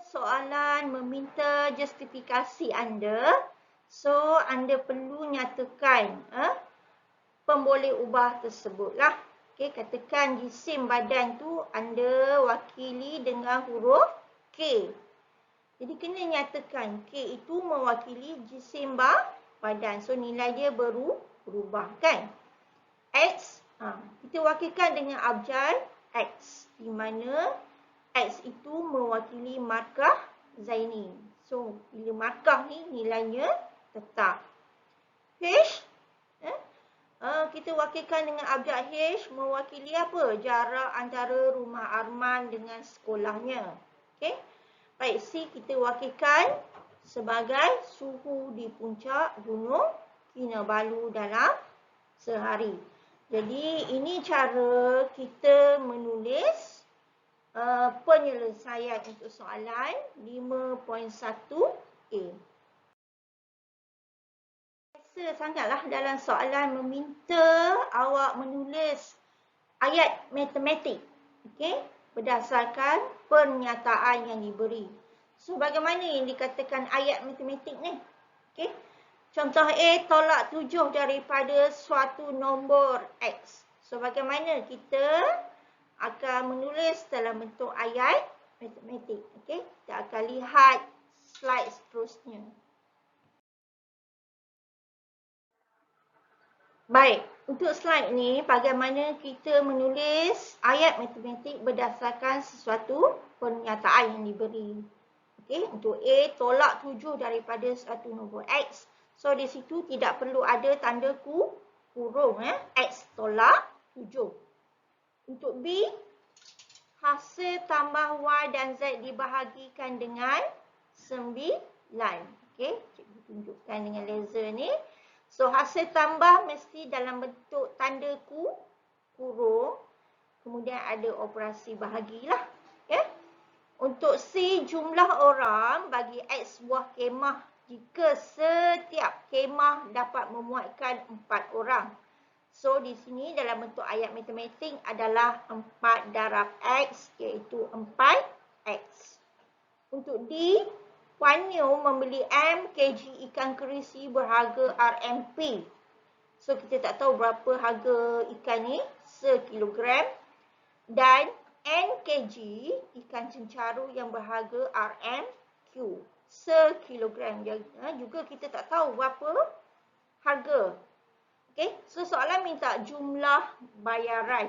Soalan meminta justifikasi anda. So, anda perlu nyatakan pemboleh ubah tersebutlah. Okey, katakan jisim badan tu anda wakili dengan huruf K. Jadi, kena nyatakan K itu mewakili jisim badan. So, nilai dia berubah kan? X, kita wakilkan dengan abjad X. Di mana X itu mewakili markah Zaini. So, bila markah ni nilainya tetap. H, kita wakilkan dengan abjad H mewakili apa? Jarak antara rumah Arman dengan sekolahnya. Okey. Baik, C kita wakilkan sebagai suhu di puncak Gunung Kinabalu dalam sehari. Jadi, ini cara kita menulis penyelesaian untuk soalan 5.1a. Biasa sangatlah dalam soalan meminta awak menulis ayat matematik, okey, berdasarkan pernyataan yang diberi. So, bagaimana yang dikatakan ayat matematik ni? Okey. Contoh A, tolak 7 daripada suatu nombor X. So, bagaimana kita akan menulis dalam bentuk ayat matematik. Okey, kita akan lihat slide seterusnya. Baik, untuk slide ni bagaimana kita menulis ayat matematik berdasarkan sesuatu pernyataan yang diberi. Okey, untuk A, tolak 7 daripada suatu nombor X. So, di situ tidak perlu ada tanda kurung. X tolak 7. Untuk B, hasil tambah Y dan Z dibahagikan dengan 9. Okey, cikgu tunjukkan dengan laser ni. So, hasil tambah mesti dalam bentuk tanda kurung. Kemudian ada operasi bahagilah. Okay? Untuk C, jumlah orang bagi X buah kemah jika setiap kemah dapat memuatkan 4 orang. So, di sini dalam bentuk ayat matematik adalah 4 darab X iaitu 4X. Untuk D, Puan Nyo membeli M kg ikan kerisi berharga Rmp. So, kita tak tahu berapa harga ikan ni sekilogram. Dan N kg ikan cencaru yang berharga Rmq sekilogram. Juga kita tak tahu berapa harga. Okay, so soalan minta jumlah bayaran.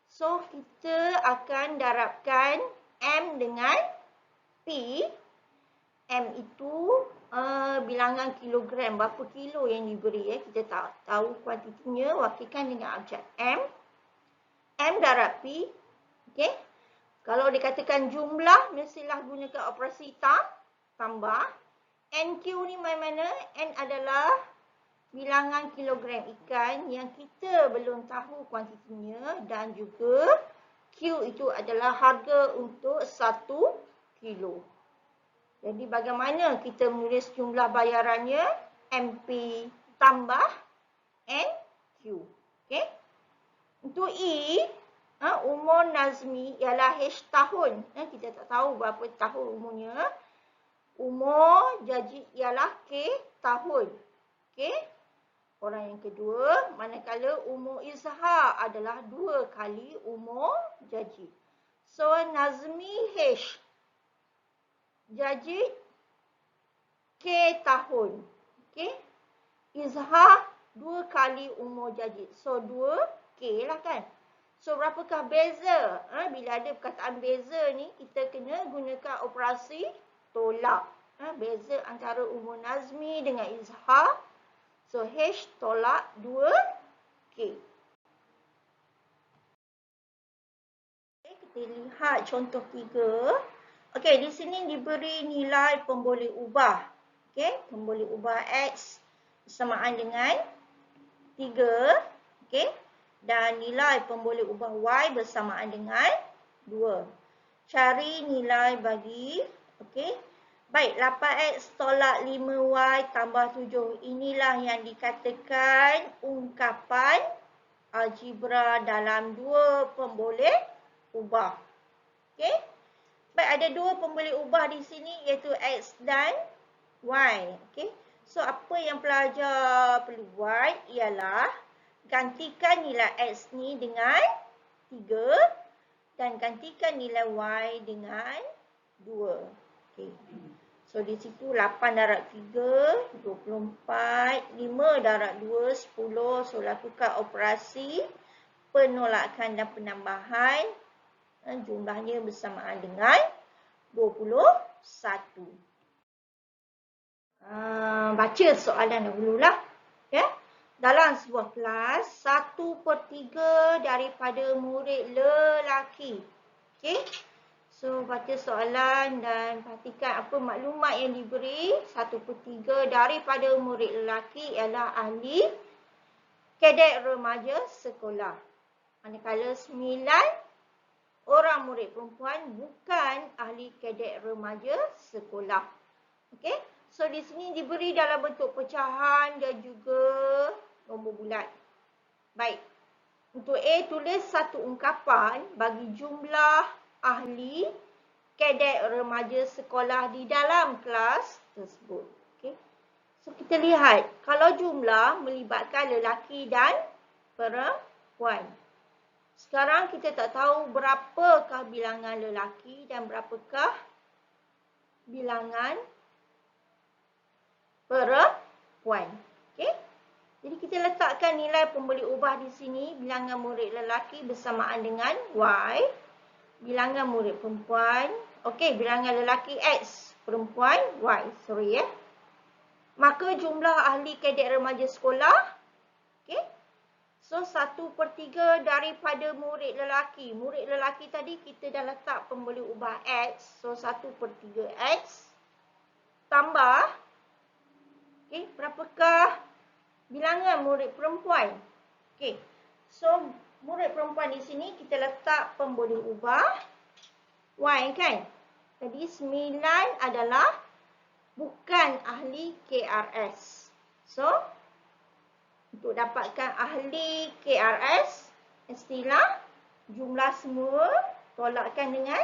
So, kita akan darabkan M dengan P. M itu bilangan kilogram, berapa kilo yang diberi. Kita tak tahu kuantitinya, wakilkan dengan abjad M. M darab P. Okay. Kalau dikatakan jumlah, mestilah gunakan operasi tambah. NQ ni mana? N adalah bilangan kilogram ikan yang kita belum tahu kuantitinya dan juga Q itu adalah harga untuk 1 kilo. Jadi bagaimana kita menulis jumlah bayarannya? MP tambah NQ. Okey. Untuk E, umur Nazmi ialah H tahun. Kita tak tahu berapa tahun umurnya. Umur Jajid ialah K tahun. Okey. Orang yang kedua, manakala umur Izhar adalah 2 kali umur Jajid. So, Nazmi H. Jajid K tahun. Okey. Izhar 2 kali umur Jajid. So, 2K lah kan. So, berapakah beza? Bila ada perkataan beza ni, kita kena gunakan operasi tolak. Beza antara umur Nazmi dengan Izhar. So, H tolak 2K. Okay, kita lihat contoh 3. Okey, di sini diberi nilai pemboleh ubah. Okey, pemboleh ubah X bersamaan dengan 3. Okey, dan nilai pemboleh ubah Y bersamaan dengan 2. Cari nilai bagi, okey. Baik, 8X tolak 5Y tambah 7. Inilah yang dikatakan ungkapan algebra dalam 2 pemboleh ubah. Okey. Baik, ada dua pemboleh ubah di sini iaitu X dan Y. Okey. So, apa yang pelajar perlu buat ialah gantikan nilai X ni dengan 3 dan gantikan nilai Y dengan 2. Okey. So, di situ 8 darab 3, 24, 5 darab 2, 10. So, lakukan operasi penolakan dan penambahan. Jumlahnya bersamaan dengan 21. Baca soalan dahululah. Okay? Dalam sebuah kelas, 1/3 daripada murid lelaki. Okay? So, baca soalan dan perhatikan apa maklumat yang diberi. 1/3 daripada murid lelaki ialah ahli kadek remaja sekolah. Manakala 9 orang murid perempuan bukan ahli kadek remaja sekolah. Okey? So, di sini diberi dalam bentuk pecahan dan juga nombor bulat. Baik. Untuk A, tulis satu ungkapan bagi jumlah ahli kadek remaja sekolah di dalam kelas tersebut. Okey. So, kita lihat. Kalau jumlah melibatkan lelaki dan perempuan. Sekarang kita tak tahu berapakah bilangan lelaki dan berapakah bilangan perempuan. Okey. Jadi kita letakkan nilai pemboleh ubah di sini. Bilangan murid lelaki bersamaan dengan Y. Bilangan murid perempuan. Okey, bilangan lelaki X. Perempuan Y. Sorry ya. Maka jumlah ahli kadek remaja sekolah. Okey. So, 1/3 daripada murid lelaki. Murid lelaki tadi kita dah letak pemboleh ubah X. So, 1/3 X. Tambah. Okey, berapakah bilangan murid perempuan? Okey. So, murid perempuan di sini kita letak pemboleh ubah Y kan? Jadi 9 adalah bukan ahli KRS. So, untuk dapatkan ahli KRS, mestilah jumlah semua tolakkan dengan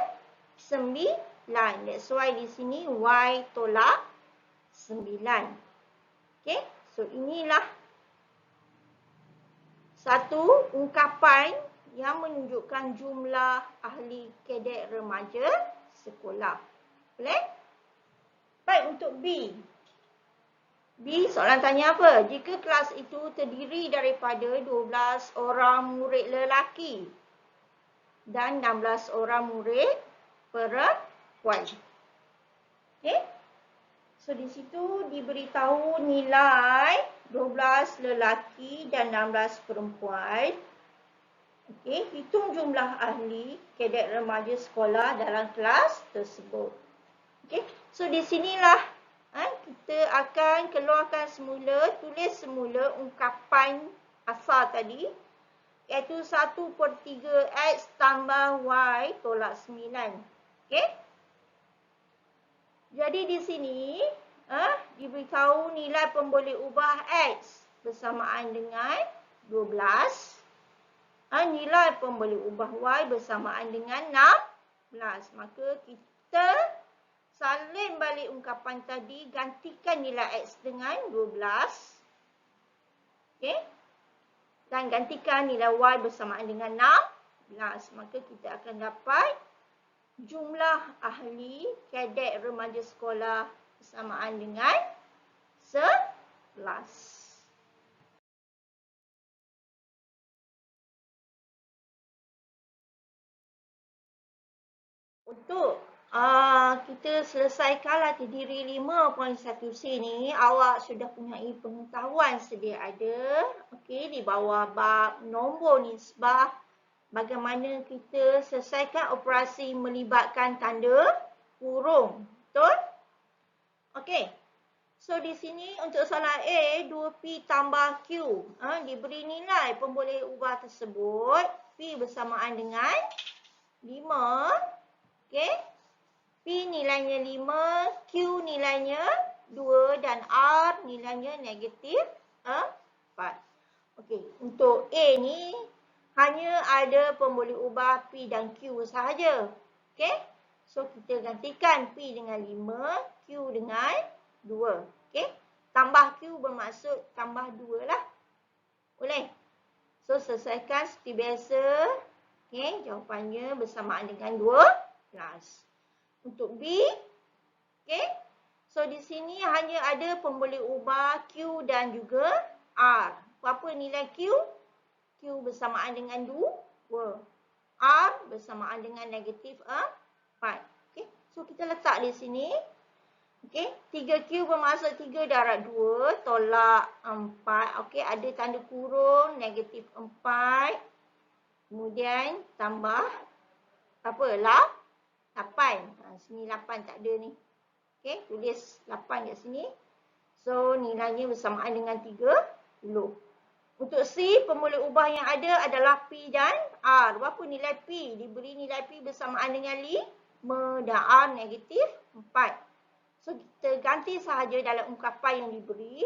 9. That's why di sini Y tolak 9. Okey, so inilah satu ungkapan yang menunjukkan jumlah ahli kadek remaja sekolah. Boleh? Baik, untuk B. B, soalan tanya apa? Jika kelas itu terdiri daripada 12 orang murid lelaki dan 16 orang murid perempuan. Okey? So, di situ diberitahu nilai 12 lelaki dan 16 perempuan. Okey, hitung jumlah ahli kadek remaja sekolah dalam kelas tersebut. Okey, so di sinilah kita akan keluarkan semula, tulis semula ungkapan asal tadi, iaitu 1/3 X tambah Y tolak 9. Okey. Jadi di sini diberitahu nilai pemboleh ubah X bersamaan dengan 12. Nilai pemboleh ubah Y bersamaan dengan 16. Maka kita salin balik ungkapan tadi, gantikan nilai X dengan 12. Okey. Dan gantikan nilai Y bersamaan dengan 16. Maka kita akan dapat jumlah ahli kadek remaja sekolah bersamaan dengan 11. Untuk kita selesaikanlah terdiri 5.1C ni, awak sudah punyai pengetahuan sedia ada. Okey, di bawah bab nombor nisbah, bagaimana kita selesaikan operasi melibatkan tanda kurung. Betul? Okey. So, di sini untuk soalan A, 2P tambah Q. Diberi nilai pemboleh ubah tersebut. P bersamaan dengan 5. Okey. P nilainya 5, Q nilainya 2 dan R nilainya negatif 4. Okey, untuk A ni hanya ada pemboleh ubah P dan Q sahaja. Okey. So, kita gantikan P dengan 5, Q dengan 2. Okey. Tambah Q bermaksud tambah 2 lah. Boleh? So, selesaikan seperti biasa. Okey, jawapannya bersamaan dengan 12. Untuk B, okey. So, di sini hanya ada pemboleh ubah Q dan juga R. Berapa nilai Q? Q bersamaan dengan 2. R bersamaan dengan negatif 4. Okey, so kita letak di sini. Okey, 3Q bermaksud 3 darab 2, tolak 4. Okey, ada tanda kurung, negatif 4. Kemudian tambah apa lah? 8. Sini 8 tak ada ni. Okey, tulis 8 kat sini. So, nilainya bersamaan dengan 30. Untuk C, pemboleh ubah yang ada adalah P dan R. Berapa nilai P? Diberi nilai P bersamaan dengan 5 dan R negatif 4. So, kita ganti sahaja dalam ungkapan yang diberi.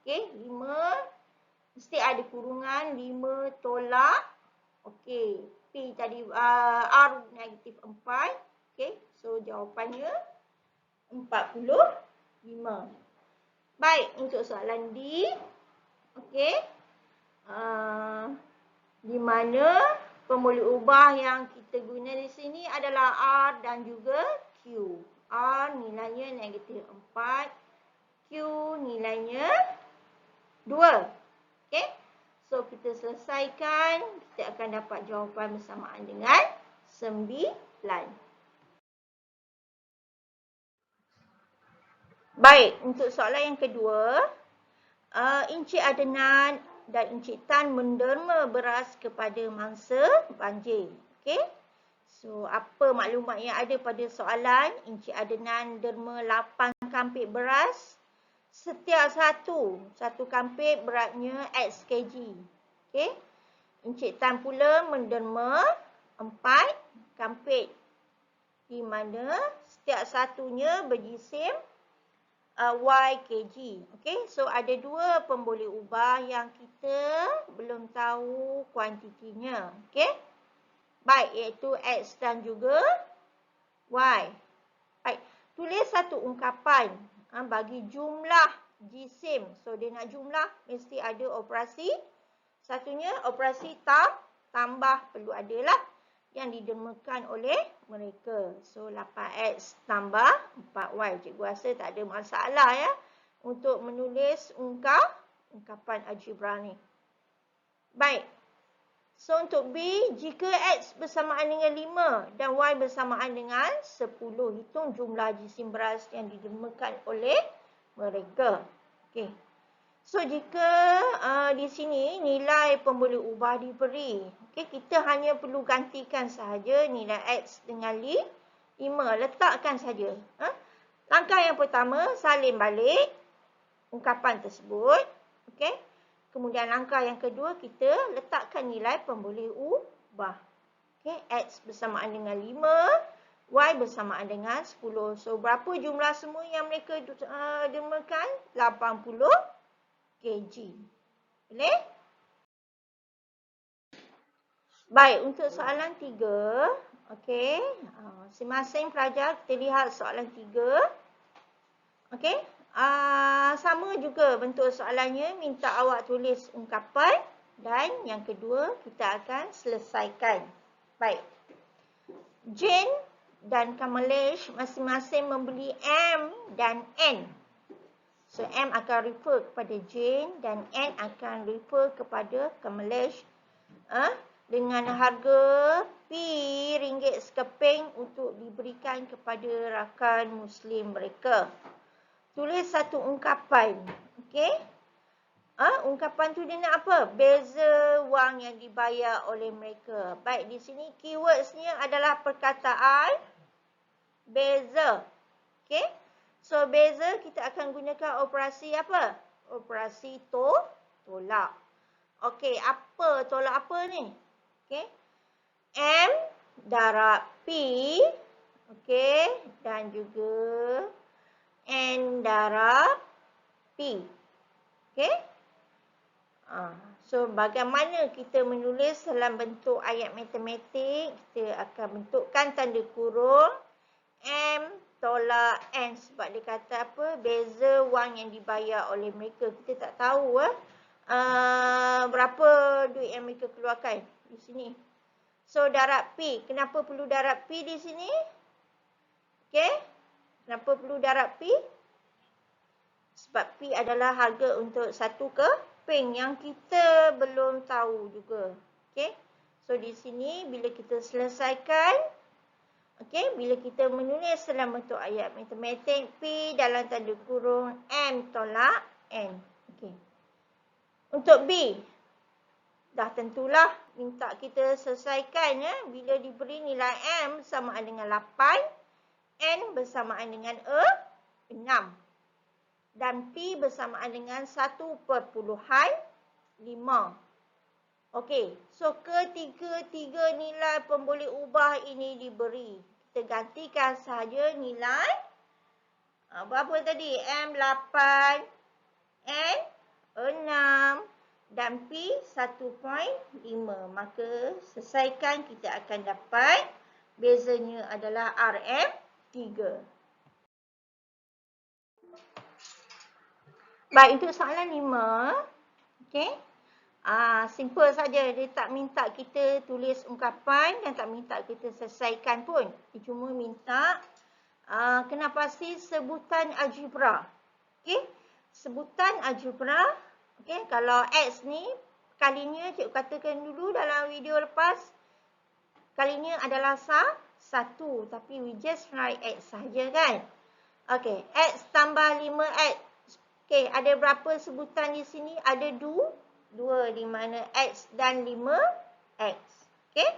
Okey, 5 mesti ada kurungan 5 tolak. Okey, P tadi R negatif 4. Okey, so jawapannya 45. Baik, untuk soalan D. Okey. Di mana pemboleh ubah yang kita guna di sini adalah R dan juga Q. R nilainya negatif 4. Q nilainya 2. Okey. So, kita selesaikan. Kita akan dapat jawapan bersamaan dengan 9. Baik, untuk soalan yang kedua. Encik Adnan dan Encik Tan menderma beras kepada mangsa banjir. Okey. So, apa maklumat yang ada pada soalan? Encik Adnan derma 8 kampit beras. Setiap satu kampit beratnya X kg. Okey. Encik Tan pula menderma 4 kampit. Di mana setiap satunya berjisim Y kg. Okey, so ada 2 pemboleh ubah yang kita belum tahu kuantitinya. Okey. Baik, iaitu X dan juga Y. Baik, tulis satu ungkapan bagi jumlah jisim. So, dia nak jumlah, mesti ada operasi. Satunya operasi tambah, perlu adalah yang didermakan oleh mereka. So, 8X tambah 4Y. Cikgu rasa tak ada masalah ya untuk menulis ungkapan algebra ni. Baik. So, untuk B, jika X bersamaan dengan 5 dan Y bersamaan dengan 10, hitung jumlah jisim beras yang didermakan oleh mereka. Okey. So, jika di sini nilai pemboleh ubah diberi, okay, kita hanya perlu gantikan sahaja nilai X dengan 5. Letakkan saja. Langkah yang pertama, salin balik ungkapan tersebut. Okay. Kemudian langkah yang kedua, kita letakkan nilai pemboleh ubah. Okay. X bersamaan dengan 5, Y bersamaan dengan 10. So, berapa jumlah semua yang mereka dermakan? 80 kg. Boleh? Baik, untuk soalan 3. Okey. Masing-masing pelajar kita lihat soalan 3. Okey. Sama juga bentuk soalannya. Minta awak tulis ungkapan. Dan yang kedua, kita akan selesaikan. Baik. Jane dan Kamalesh masing-masing membeli M dan N. So, M akan refer kepada Jane dan N akan refer kepada Kamalesh. Dengan harga RM P sekeping untuk diberikan kepada rakan Muslim mereka. Tulis satu ungkapan. Okey. Ungkapan tu dia nak apa? Beza wang yang dibayar oleh mereka. Baik, di sini keywordsnya adalah perkataan beza. Okey. So, beza kita akan gunakan operasi apa? Operasi tolak. Okey, apa? Tolak apa ni? Okey. M darab P. Okey. Dan juga N darab P. Okey. So, bagaimana kita menulis dalam bentuk ayat matematik? Kita akan bentukkan tanda kurung. M tolak N. Sebab dia kata apa? Beza wang yang dibayar oleh mereka. Kita tak tahu berapa duit yang mereka keluarkan di sini. So, darab P. Kenapa perlu darab P di sini? Okay. Kenapa perlu darab P? Sebab P adalah harga untuk satu keping yang kita belum tahu juga. Okay. So, di sini bila kita selesaikan, okey, bila kita menulis dalam bentuk ayat matematik, P dalam tanda kurung M tolak N. Okey. Untuk B, dah tentulah minta kita selesaikan bila diberi nilai M bersamaan dengan 8, N bersamaan dengan 6 dan P bersamaan dengan 1/5. Okey, so ketiga-tiga nilai pemboleh ubah ini diberi. Kita gantikan sahaja nilai berapa tadi? M8, N 6 dan P 1.5. Maka selesaikan kita akan dapat bezanya adalah RM3. Baik, untuk soalan 5. Okey. Simple saja, dia tak minta kita tulis ungkapan dan tak minta kita selesaikan pun. Dia cuma minta kena pasti sebutan algebra. Okey, sebutan algebra. Okey, kalau X ni kalinya cikgu katakan dulu dalam video lepas, kalinya adalah 1, tapi we just write X saja kan. Okey, X tambah 5X. Okey, ada berapa sebutan di sini? Ada 2 di mana X dan 5X. Okey.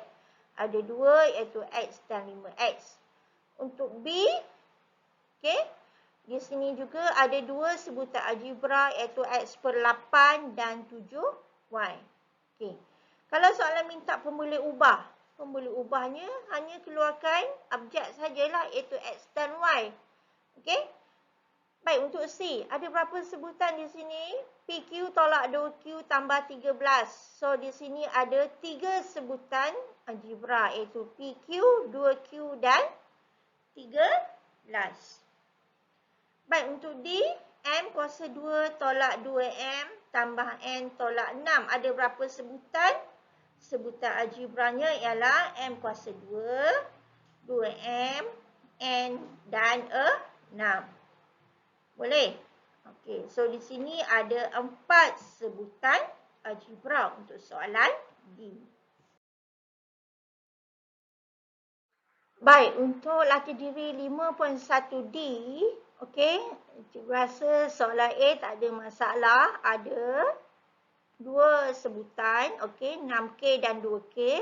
Ada 2 iaitu X dan 5X. Untuk B, okey, di sini juga ada 2 sebutan algebra iaitu X/8 dan 7Y. Okey. Kalau soalan minta pemboleh ubah, pemboleh ubahnya hanya keluarkan abjad sajalah iaitu X dan Y. Okey. Baik, untuk C, ada berapa sebutan di sini? PQ tolak 2Q tambah 13. So, di sini ada 3 sebutan algebra iaitu PQ, 2Q dan 13. Baik, untuk D, M kuasa 2 tolak 2M tambah N tolak 6. Ada berapa sebutan? Sebutan algebranya ialah M kuasa 2, 2M, N dan 6. Boleh? Okey, so di sini ada 4 sebutan algebra untuk soalan D. Baik, untuk latih diri 5.1D, okey, cikgu rasa soalan A tak ada masalah. Ada 2 sebutan, okey, 6K dan 2K.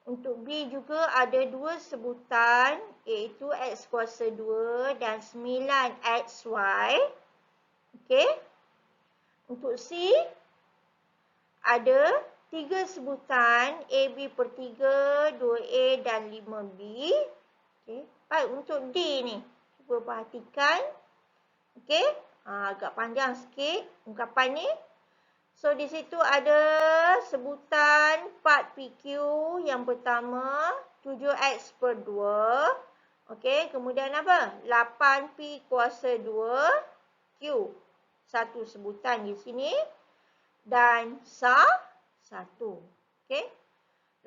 Untuk B juga ada 2 sebutan iaitu X kuasa 2 dan 9XY. Okey. Untuk C ada 3 sebutan AB per 3, 2A dan 5B. Okey. Baik, untuk D ni cuba perhatikan. Okey. Agak panjang sikit ungkapan ni. So, di situ ada sebutan 4PQ yang pertama, 7X per 2. Okey, kemudian apa? 8P kuasa 2Q. Satu sebutan di sini. Dan SA 1. Okey.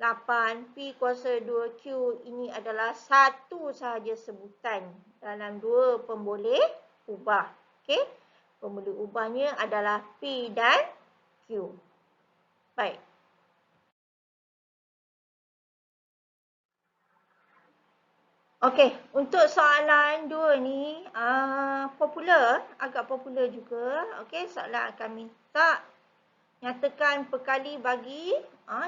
8P kuasa 2Q ini adalah satu sahaja sebutan dalam 2 pemboleh ubah. Okey. Pemboleh ubahnya adalah P dan Q. Baik. Okey, untuk soalan 2 ni popular, agak popular juga. Okey, soalan akan minta nyatakan perkali bagi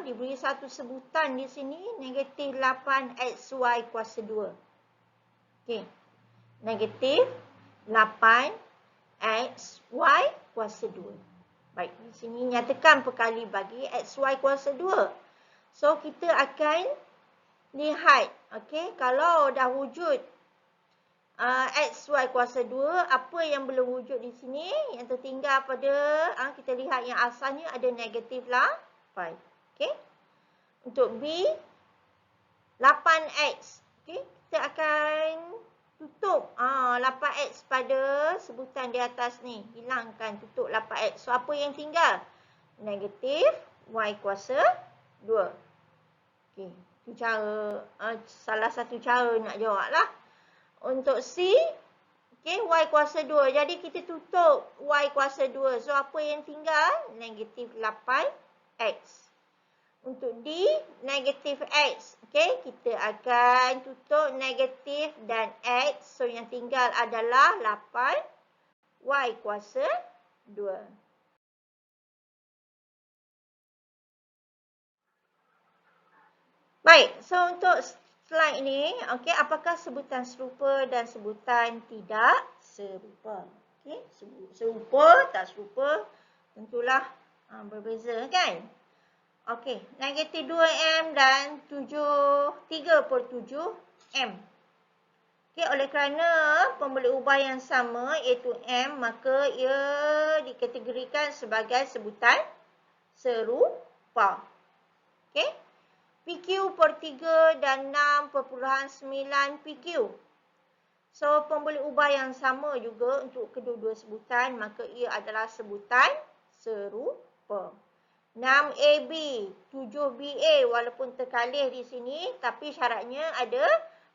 diberi satu sebutan di sini negatif 8XY kuasa 2. Okey. Negatif 8XY kuasa 2. Baik, di sini nyatakan perkali bagi XY kuasa 2. So, kita akan lihat, okey, kalau dah wujud XY kuasa 2, apa yang belum wujud di sini? Yang tertinggal pada, kita lihat yang asalnya ada negatif 8. Okey. Untuk B, 8X. Okey, kita akan tutup 8X pada sebutan di atas ni. Hilangkan, tutup 8X. So, apa yang tinggal? Negatif Y kuasa 2. Okey, itu cara, salah satu cara nak jawab lah. Untuk C, okey, Y kuasa 2. Jadi, kita tutup Y kuasa 2. So, apa yang tinggal? Negatif 8X. Untuk D, negatif X. Okey, kita akan tutup negatif dan X. So, yang tinggal adalah 8Y kuasa 2. Baik, so untuk slide ni, okey, apakah sebutan serupa dan sebutan tidak serupa? Okey, serupa, tak serupa, tentulah berbeza kan? Okey, negatif 2M dan 3/7M. Okey, oleh kerana pembeli ubah yang sama iaitu M, maka ia dikategorikan sebagai sebutan serupa. Okey, PQ/3 dan 6/9 PQ. So, pembeli ubah yang sama juga untuk kedua-dua sebutan, maka ia adalah sebutan serupa. 6AB, 7BA walaupun terkalih di sini, tapi syaratnya ada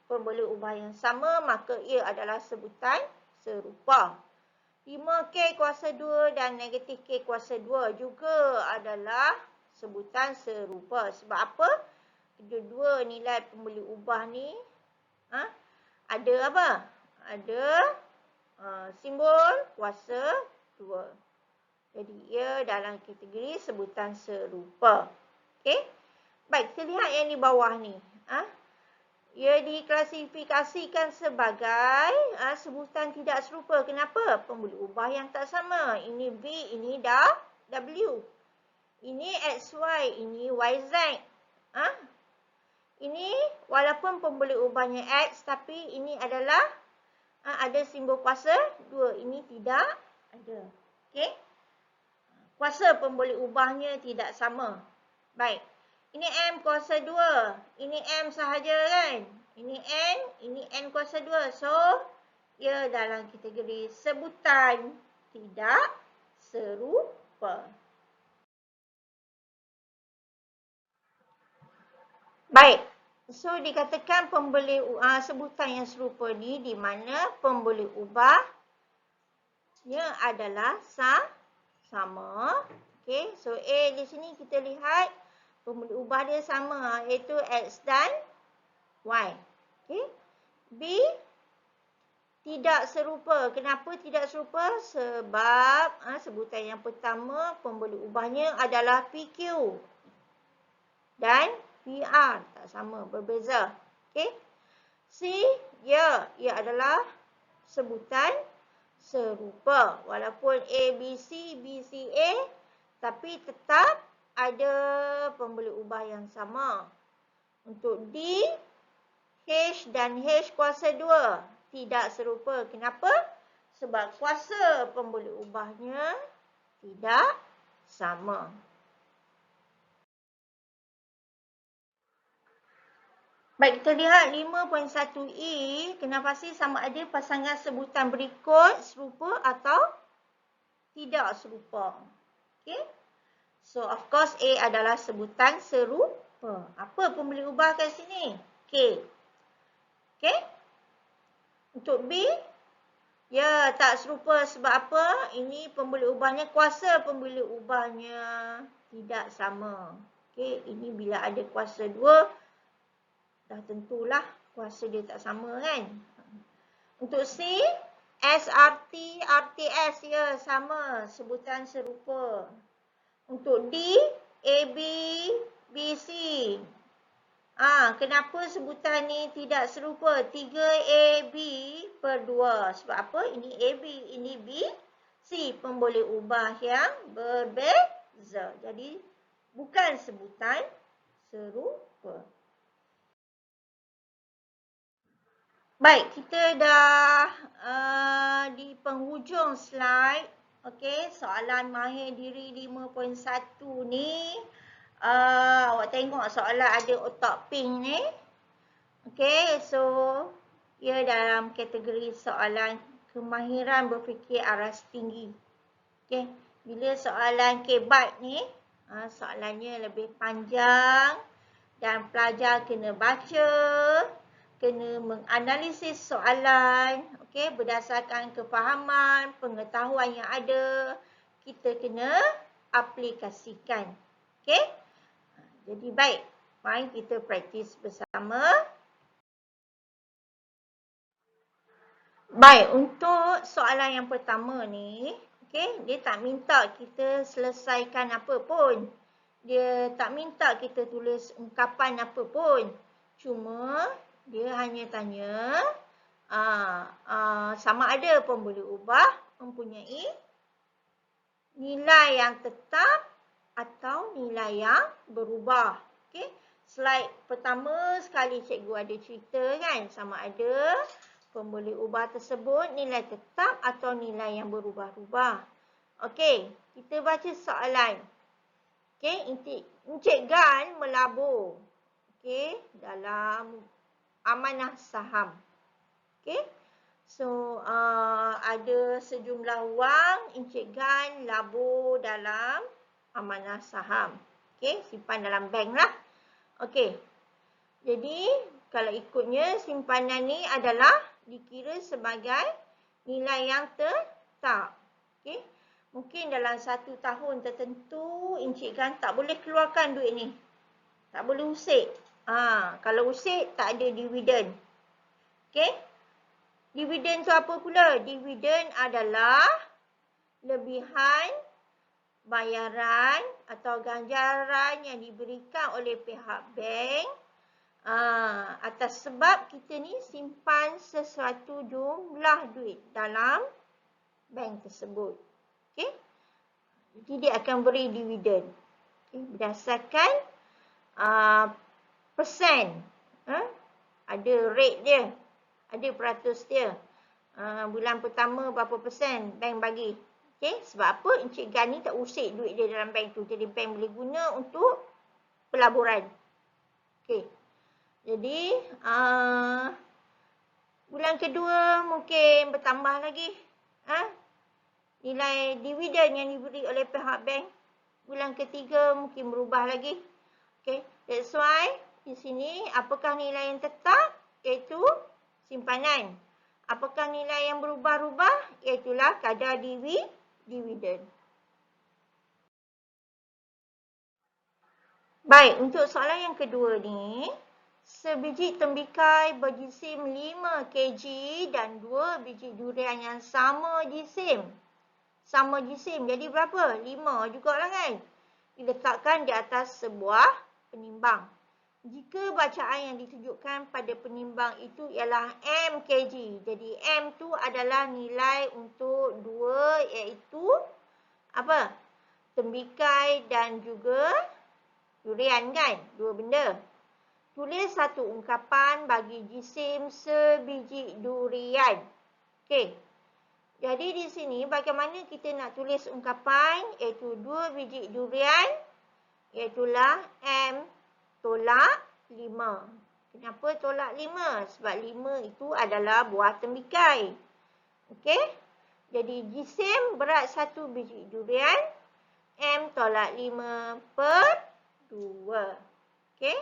pembeli ubah yang sama, maka ia adalah sebutan serupa. 5K kuasa 2 dan negatif K kuasa 2 juga adalah sebutan serupa. Sebab apa? Kedua-dua nilai pembeli ubah ni ada apa? Ada simbol kuasa 2. Jadi, ia dalam kategori sebutan serupa. Okey. Baik, kita lihat yang di bawah ni. Ia diklasifikasikan sebagai sebutan tidak serupa. Kenapa? Pembeli ubah yang tak sama. Ini V, ini W. Ini XY, ini YZ. Ini walaupun pembeli ubahnya X, tapi ini adalah ada simbol kuasa 2. Ini tidak ada. Okey. Kuasa pembeli ubahnya tidak sama. Baik. Ini M kuasa 2. Ini M sahaja kan? Ini N, ini N kuasa 2. So, ia dalam kategori sebutan tidak serupa. Baik. So, dikatakan pembeli sebutan yang serupa ni di mana pembeli ubahnya adalah sama. Okey, so A di sini kita lihat pembeli ubah dia sama iaitu X dan Y. Okey. B tidak serupa. Kenapa tidak serupa? Sebab sebutan yang pertama pembeli ubahnya adalah PQ dan PR tak sama, berbeza. Okey. C, ia adalah sebutan serupa. Walaupun ABC, BCA, tapi tetap ada pembeli ubah yang sama. Untuk D, H dan H kuasa 2 tidak serupa. Kenapa? Sebab kuasa pembeli ubahnya tidak sama. Baik, kita lihat 5.1E, kena pasti sama ada pasangan sebutan berikut serupa atau tidak serupa. Okey. So, of course, A adalah sebutan serupa. Apa pembeli ubah kat sini? K. Okey. Untuk B, ya tak serupa sebab apa? Ini pembeli ubahnya, kuasa pembeli ubahnya tidak sama. Okey, ini bila ada kuasa 2, dah tentulah kuasa dia tak sama kan. Untuk C, SRT, RTS ya sama, sebutan serupa. Untuk D, AB, BC. Kenapa sebutan ni tidak serupa? 3AB/2. Sebab apa? Ini AB, ini BC. Pembeli ubah yang berbeza. Jadi, bukan sebutan serupa. Baik, kita dah di penghujung slide. Okey, soalan mahir diri 5.1 ni. Awak tengok soalan ada otak pink ni. Okey, so ia dalam kategori soalan kemahiran berfikir aras tinggi. Okey, bila soalan KBAT ni, soalannya lebih panjang dan pelajar kena baca, kena menganalisis soalan, okey, berdasarkan kefahaman, pengetahuan yang ada, kita kena aplikasikan. Okey? Jadi baik, mari kita praktis bersama. Baik, untuk soalan yang pertama ni, okey, dia tak minta kita selesaikan apa pun. Dia tak minta kita tulis ungkapan apa pun. Cuma dia hanya tanya sama ada pembuli ubah mempunyai nilai yang tetap atau nilai yang berubah. Okey, slide pertama sekali cikgu ada cerita kan, sama ada pembuli ubah tersebut nilai tetap atau nilai yang berubah-ubah. Okey, kita baca soalan. Okey, Encik Gan melabur, okey, dalam amanah saham. Okey, so ada sejumlah wang Encik Gan labur dalam amanah saham. Okey, simpan dalam bank lah. Okey, jadi kalau ikutnya simpanan ni adalah dikira sebagai nilai yang tetap. Okey, mungkin dalam 1 tahun tertentu Encik Gan tak boleh keluarkan duit ni. Tak boleh usik. Kalau usik tak ada dividen. Okey, dividen tu apa pula? Dividen adalah lebihan bayaran atau ganjaran yang diberikan oleh pihak bank atas sebab kita ni simpan sesuatu jumlah duit dalam bank tersebut. Okey, jadi dia akan beri dividen. Okay, berdasarkan persen. Ada rate dia, ada peratus dia. Bulan pertama berapa persen bank bagi. Okey, sebab apa? Encik Gan ni tak usik duit dia dalam bank tu. Jadi bank boleh guna untuk pelaburan. Okey, jadi bulan kedua mungkin bertambah lagi nilai dividen yang diberi oleh pihak bank. Bulan ketiga mungkin berubah lagi. Okay, that's why di sini apakah nilai yang tetap? Iaitu simpanan. Apakah nilai yang berubah-ubah? Iaitulah kadar dividen. Baik, untuk soalan yang kedua ni, sebiji tembikai berjisim 5 kg dan 2 biji durian yang sama jisim. Sama jisim, jadi berapa? 5 jugalah kan? Diletakkan di atas sebuah penimbang. Jika bacaan yang ditunjukkan pada penimbang itu ialah M kg. Jadi M tu adalah nilai untuk 2 iaitu apa? Tembikai dan juga durian kan? 2 benda. Tulis satu ungkapan bagi jisim sebiji durian. Okey. Jadi di sini bagaimana kita nak tulis ungkapan iaitu 2 biji durian iaitulah M tolak 5. Kenapa tolak 5? Sebab 5 itu adalah buah tembikai. Okey? Jadi jisim berat 1 biji durian, M tolak 5 per 2. Okey?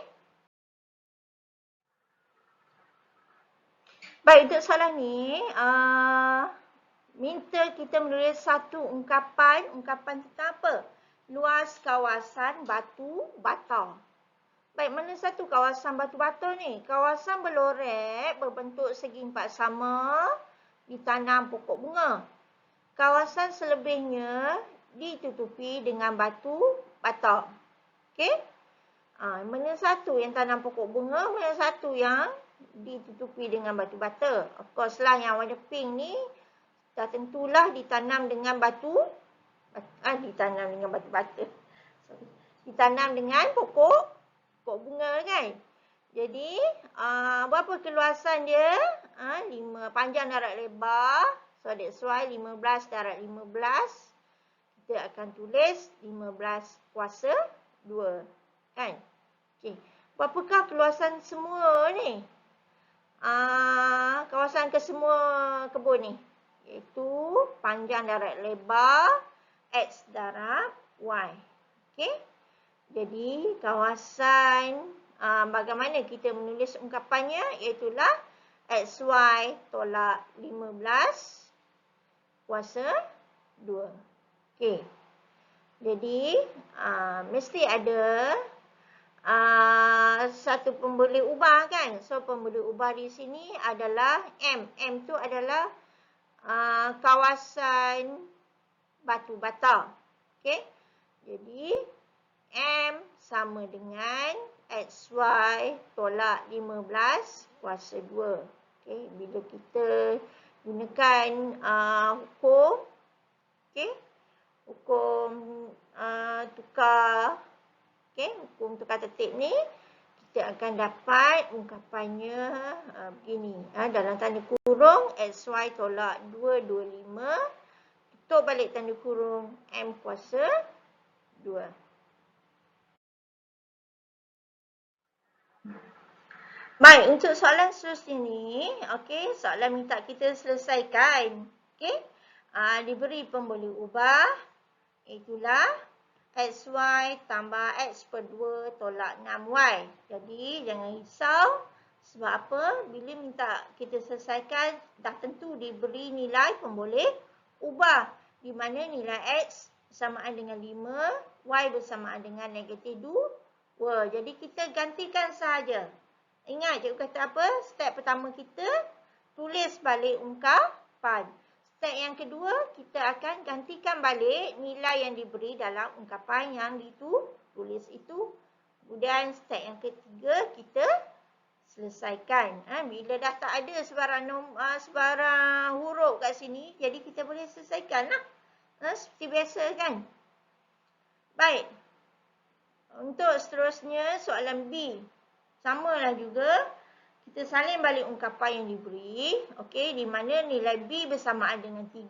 Baik, untuk soalan ni, minta kita menulis satu ungkapan. Ungkapan tentang apa? Luas kawasan batu bata. Baik, mana satu kawasan batu bata ni? Kawasan berlorek berbentuk segi empat sama ditanam pokok bunga. Kawasan selebihnya ditutupi dengan batu bata. Okey? Mana satu yang tanam pokok bunga, mana satu yang ditutupi dengan batu bata. Of course lah yang warna pink ni dah tentulah ditanam dengan batu ditanam dengan batu bata. Ditanam dengan pokok bunga kan. Jadi berapa keluasan dia? 5 panjang darat lebar. So that's why 15 darat 15. Kita akan tulis 15 kuasa 2 kan. Okey. Berapakah keluasan semua ni? kawasan kesemua kebun ni. Iaitu panjang darab lebar X darab Y. Okey. Jadi kawasan bagaimana kita menulis ungkapannya, iaitulah XY tolak 15 kuasa 2. Okey. Jadi mesti ada satu pemboleh ubah kan. So pemboleh ubah di sini adalah M. M tu adalah kawasan batu bata. Okey. Jadi M sama dengan XY tolak 15 kuasa 2. Okey, bila kita gunakan hukum, okey, hukum tukar, okey, hukum tukar tertib ni, kita akan dapat ungkapannya begini. Dalam tanda kurung XY tolak 225, tutup balik tanda kurung M kuasa 2. Baik, untuk soalan seterusnya ni, okey, soalan minta kita selesaikan. Okey, diberi pemboleh ubah, itulah XY tambah X per 2 tolak 6Y. Jadi, jangan risau. Sebab apa? Bila minta kita selesaikan, dah tentu diberi nilai pemboleh ubah. Di mana nilai X bersamaan dengan 5, Y bersamaan dengan negatif 2. Jadi, kita gantikan sahaja. Ingat cikgu kata apa? Step pertama kita tulis balik ungkapan. Step yang kedua, kita akan gantikan balik nilai yang diberi dalam ungkapan yang ditulis itu. Kemudian step yang ketiga, kita selesaikan. Bila dah tak ada sebarang huruf kat sini, jadi kita boleh selesaikan lah. Seperti biasa kan? Baik. Untuk seterusnya, soalan B. Samalah juga, kita salin balik ungkapan yang diberi. Okey, di mana nilai B bersamaan dengan 3.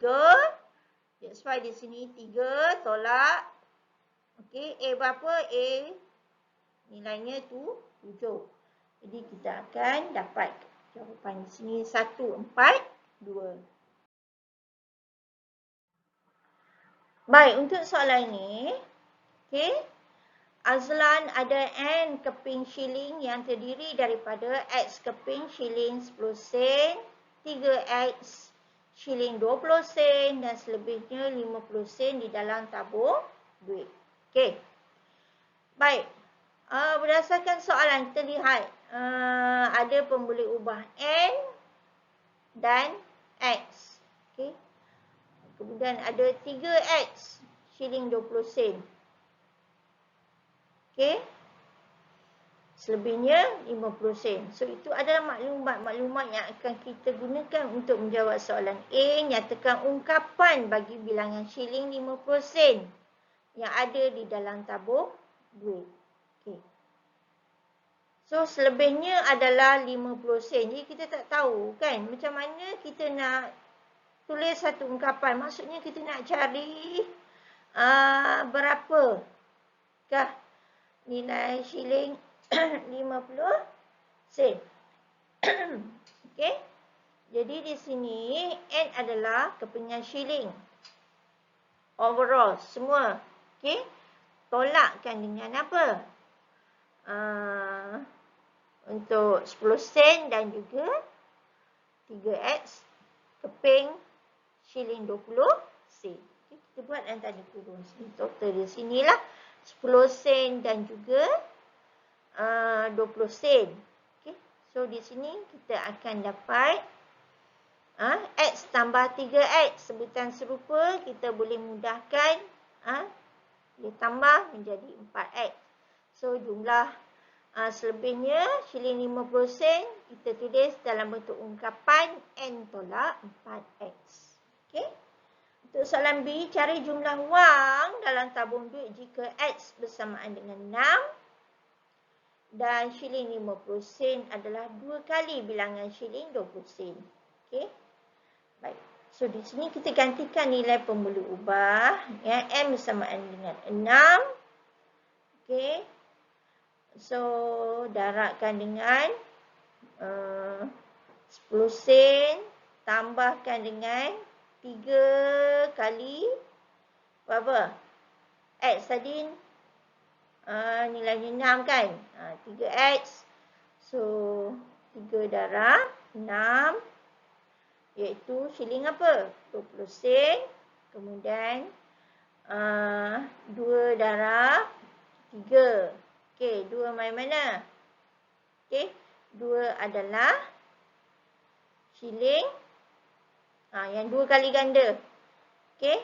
That's why di sini 3 tolak. Okey, A berapa? A nilainya tu 7. Jadi kita akan dapat jawapan di sini 1, 4, 2. Baik, untuk soalan ni, okey, Azlan ada N keping shilling yang terdiri daripada X keping shilling 10 sen, 3X shilling 20 sen dan selebihnya 50 sen di dalam tabung duit. Okey. Baik. Berdasarkan soalan kita lihat ada pemboleh ubah N dan X. Okey. Kemudian ada 3X shilling 20 sen. Okey. Selebihnya 50 sen. So, itu adalah maklumat-maklumat yang akan kita gunakan untuk menjawab soalan A. Nyatakan ungkapan bagi bilangan shilling 50 sen yang ada di dalam tabung duit. Okey. So, selebihnya adalah 50 sen. Jadi, kita tak tahu kan macam mana kita nak tulis satu ungkapan. Maksudnya, kita nak cari berapakah nilai shilling 50 sen. Okey. Jadi di sini N adalah kepingan shilling. Overall semua. Okey. Tolakkan dengan apa? Untuk 10 sen dan juga 3X keping shilling 20 sen. Okay, kita buat dalam tanda kurung sini. Total di sinilah 10 sen dan juga 20 sen. Okay. So, di sini kita akan dapat X tambah 3X. Sebutan serupa kita boleh mudahkan. Dia tambah menjadi 4X. So, jumlah selebihnya shilling 50 sen kita tulis dalam bentuk ungkapan N tolak 4X. Okay. Untuk soalan B, cari jumlah wang dalam tabung duit jika X bersamaan dengan 6 dan shilling 50 sen adalah 2 kali bilangan shilling 20 sen. Okey. Baik. So, di sini kita gantikan nilai pemboleh ubah. Ya, M bersamaan dengan 6. Okey. So, darabkan dengan 10 sen tambahkan dengan 3 kali berapa? X tadi nilainya 6 kan? 3X. So 3 darab 6 iaitu shilling apa? 20 sen. Kemudian 2 darab 3. Okey, 2 main mana? Okey, 2 adalah shilling. Yang 2 kali ganda. Okey,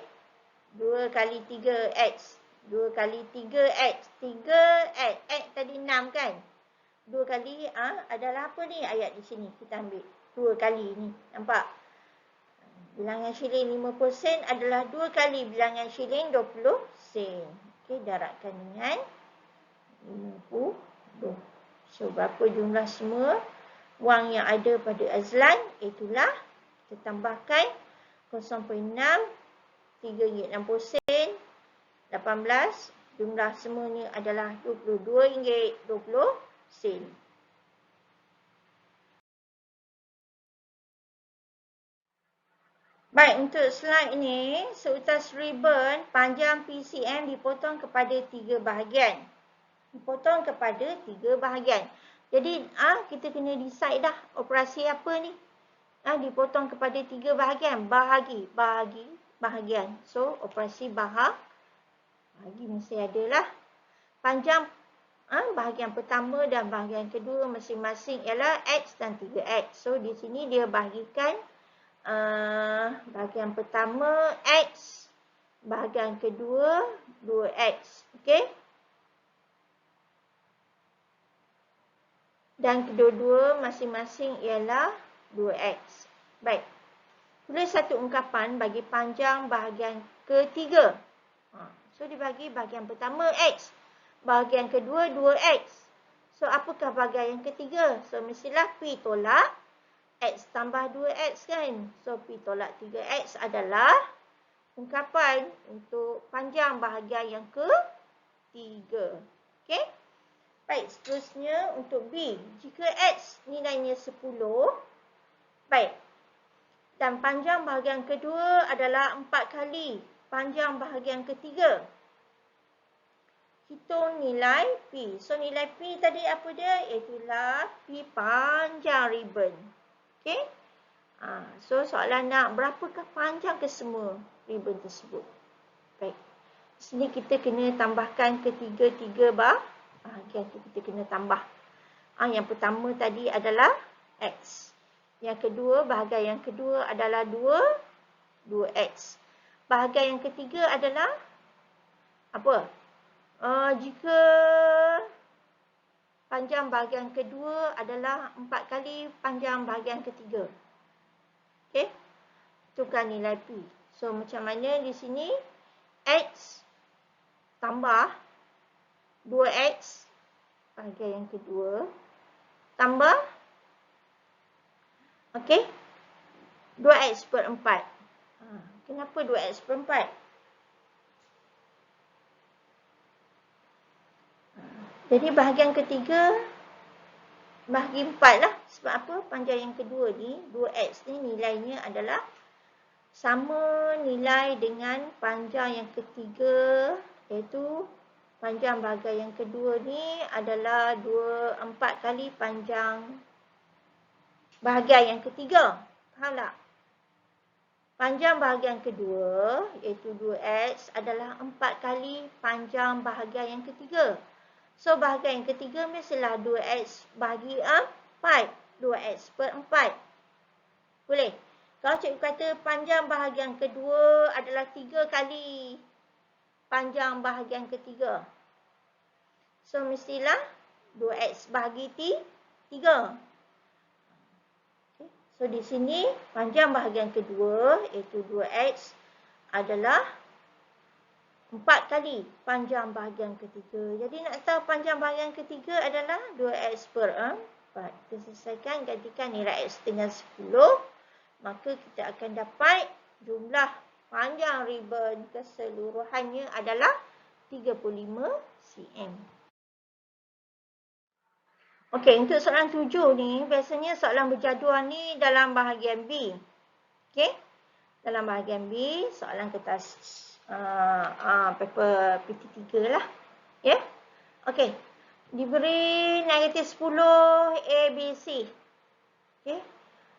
2 kali 3X. 2 kali 3X. 3X. X tadi 6 kan? 2 kali adalah apa ni? Ayat di sini kita ambil. 2 kali ni. Nampak? Bilangan shilling 50 sen adalah 2 kali bilangan shilling 20 sen. Okey, darabkan dengan 50. So, berapa jumlah semua wang yang ada pada Azlan? Itulah kita tambahkan 0.6, RM3.60, 18. Jumlah semuanya adalah RM22.20. Baik, untuk slide ni, seutas ribbon panjang PCM dipotong kepada 3 bahagian. Dipotong kepada 3 bahagian. Jadi, kita kena decide dah operasi apa ni. Dipotong kepada 3 bahagian. Bahagi, bahagian. So, operasi bahagi mesti ada lah. Panjang bahagian pertama dan bahagian kedua masing-masing ialah X dan 3X. So, di sini dia bahagikan bahagian pertama X, bahagian kedua 2X. Okey? Dan kedua-dua masing-masing ialah 2X. Baik. Tulis satu ungkapan bagi panjang bahagian ketiga. So, dibagi bahagian pertama X. Bahagian kedua 2X. So, apakah bahagian yang ketiga? So, mestilah P tolak X tambah 2X kan. So, P tolak 3X adalah ungkapan untuk panjang bahagian yang ketiga. Okey? Baik, seterusnya untuk B. Jika X nilainya 10, baik. Dan panjang bahagian kedua adalah 4 kali panjang bahagian ketiga. Hitung nilai P. So, nilai P tadi apa dia? Iaitulah P panjang ribbon. Okey? So, soalan nak berapakah panjang kesemua ribbon tersebut? Baik. Di sini kita kena tambahkan ketiga-tiga bahagian tu kita kena tambah. Yang pertama tadi adalah X. Yang kedua, bahagian yang kedua adalah 2X. Bahagian yang ketiga adalah apa? Jika panjang bahagian kedua adalah 4 kali panjang bahagian ketiga. Okey? Tukar nilai P. So, macam mana di sini? X tambah 2X bahagian yang kedua tambah 2X per 4. Kenapa 2X per 4? Jadi bahagian ketiga bahagi 4 lah. Sebab apa? Panjang yang kedua ni, 2X ni nilainya adalah sama nilai dengan panjang yang ketiga, iaitu panjang bahagian yang kedua ni adalah 4 kali panjang bahagian yang ketiga. Faham tak? Panjang bahagian kedua, iaitu 2X, adalah 4 kali panjang bahagian yang ketiga. So, bahagian yang ketiga mestilah 2X bahagi 4. 2X per 4. Boleh? Kalau cikgu kata panjang bahagian kedua adalah 3 kali panjang bahagian ketiga. So, mestilah 2X bahagi 3. So, di sini panjang bahagian kedua iaitu 2X adalah 4 kali panjang bahagian ketiga. Jadi nak tahu panjang bahagian ketiga adalah 2X per 4. Kita selesaikan, gantikan nilai X dengan 10. Maka kita akan dapat jumlah panjang ribbon keseluruhannya adalah 35 cm. Okey, untuk soalan 7 ni, biasanya soalan berjadual ni dalam bahagian B. Okey? Dalam bahagian B, soalan kertas paper PT3 lah. Ya? Okey. Diberi negatif 10 A, B, C. Okey.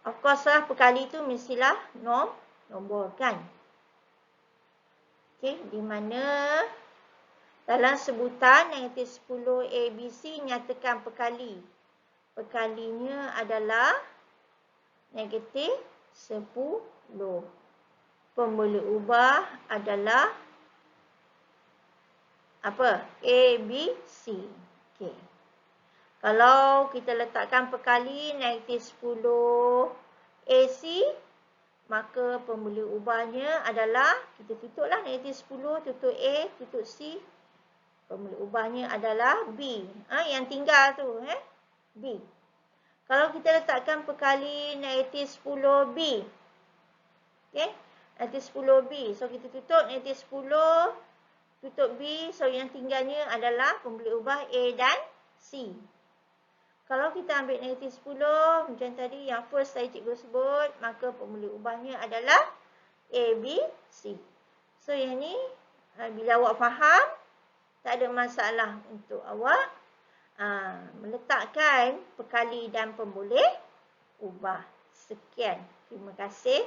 Of course lah, perkali tu mestilah nombor kan. Okey, di mana dalam sebutan negatif 10 A, B, C nyatakan perkali. Perkalinya adalah negatif 10. Pemboleh ubah adalah apa? A, B, C. Okey. Kalau kita letakkan perkali negatif 10 AC, maka pemboleh ubahnya adalah, kita tutuplah negatif 10, tutup A, tutup C. Pemboleh ubahnya adalah B. Yang tinggal tu, B. Kalau kita letakkan perkali negatif 10B. Okey. Negatif 10B. So, kita tutup negatif 10, tutup B. So, yang tinggalnya adalah pemboleh ubah A dan C. Kalau kita ambil negatif 10, macam tadi yang first saya cikgu sebut, maka pemboleh ubahnya adalah A, B, C. So, yang ni, bila awak faham, tak ada masalah untuk awak meletakkan perkali dan pemboleh ubah. Sekian. Terima kasih.